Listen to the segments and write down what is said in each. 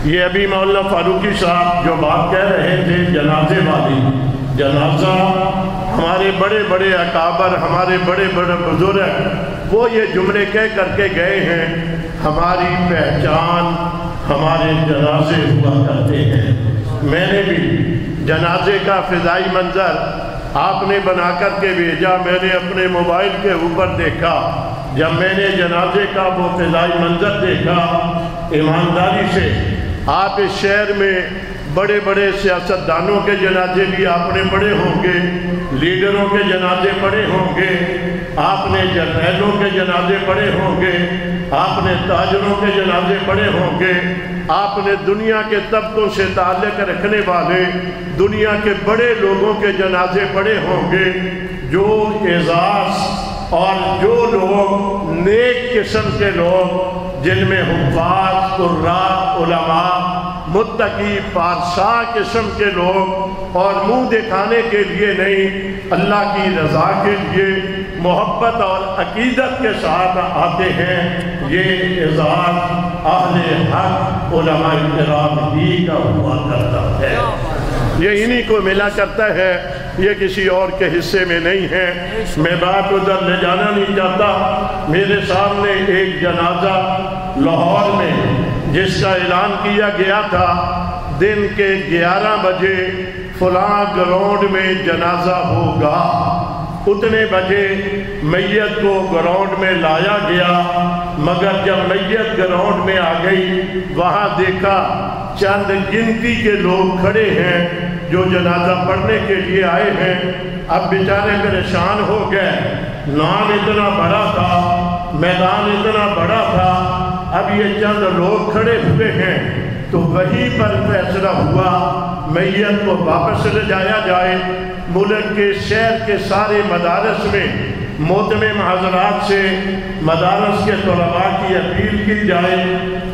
یہ ابھی مولانا فاروقی صاحب جو بات کہہ رہے تھے جنازے والی، جنازہ ہمارے بڑے بڑے اکابر، ہمارے بڑے بڑے بزرگ وہ یہ جملے کہہ کر کے گئے ہیں، ہماری پہچان ہمارے جنازے ہوا کرتے ہیں۔ میں نے بھی جنازے کا فضائی منظر آپ نے بنا کر کے بھیجا، میں نے اپنے موبائل کے اوپر دیکھا۔ جب میں نے جنازے کا وہ فضائی منظر دیکھا، ایمانداری سے آپ اس شہر میں بڑے بڑے سیاستدانوں کے جنازے بھی آپ نے پڑھے ہوں گے، لیڈروں کے جنازے پڑھے ہوں گے، آپ نے جرنیلوں کے جنازے پڑھے ہوں گے، آپ نے تاجروں کے جنازے پڑھے ہوں گے، آپ نے دنیا کے طبقوں سے تعلق رکھنے والے دنیا کے بڑے لوگوں کے جنازے پڑھے ہوں گے۔ جو اعزاز اور جو لوگ نیک قسم کے لوگ جن میں حفاظ، قراء، علماء، متقی، پارسا قسم کے لوگ اور منہ دکھانے کے لیے نہیں، اللہ کی رضا کے لیے محبت اور عقیدت کے ساتھ آتے ہیں، یہ اعزاز اہل حق علماء کرام ہی کا ہوا کرتا ہے، یہ انہی کو ملا کرتا ہے، یہ کسی اور کے حصے میں نہیں ہے۔ میں بات ادھر لے جانا نہیں چاہتا۔ میرے سامنے ایک جنازہ لاہور میں جس کا اعلان کیا گیا تھا دن کے 11 بجے فلاں گراؤنڈ میں جنازہ ہوگا، اتنے بجے میت کو گراؤنڈ میں لایا گیا، مگر جب میت گراؤنڈ میں آ گئی وہاں دیکھا چند گنتی کے لوگ کھڑے ہیں جو جنازہ پڑھنے کے لیے آئے ہیں۔ اب بیچارے پریشان ہو گئے، نام اتنا بڑا تھا، میدان اتنا بڑا تھا، اب یہ چند لوگ کھڑے ہوئے ہیں، تو وہیں پر فیصلہ ہوا میت کو واپس لے جایا جائے۔ ملک کے شہر کے سارے مدارس میں محترم حضرات سے مدارس کے طلباء کی اپیل کی جائے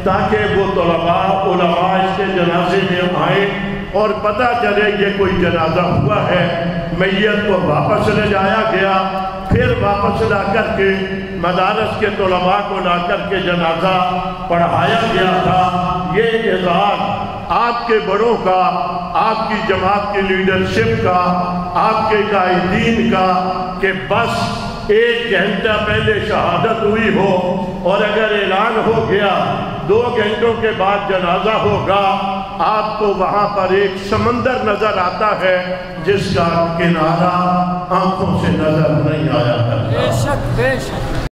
تاکہ وہ طلباء علماء اس کے جنازے میں آئیں اور پتہ چلے یہ کوئی جنازہ ہوا ہے۔ میت کو واپس لے جایا گیا، پھر واپس لا کر کے مدارس کے طلباء کو لا کر کے جنازہ پڑھایا گیا تھا۔ یہ اعزاز آپ کے بڑوں کا، آپ کی جماعت کی لیڈرشپ کا، آپ کے قائدین کا کہ بس 1 گھنٹہ پہلے شہادت ہوئی ہو اور اگر اعلان ہو گیا 2 گھنٹوں کے بعد جنازہ ہوگا، آپ کو وہاں پر ایک سمندر نظر آتا ہے جس کا کنارہ آنکھوں سے نظر نہیں آیا کرتا۔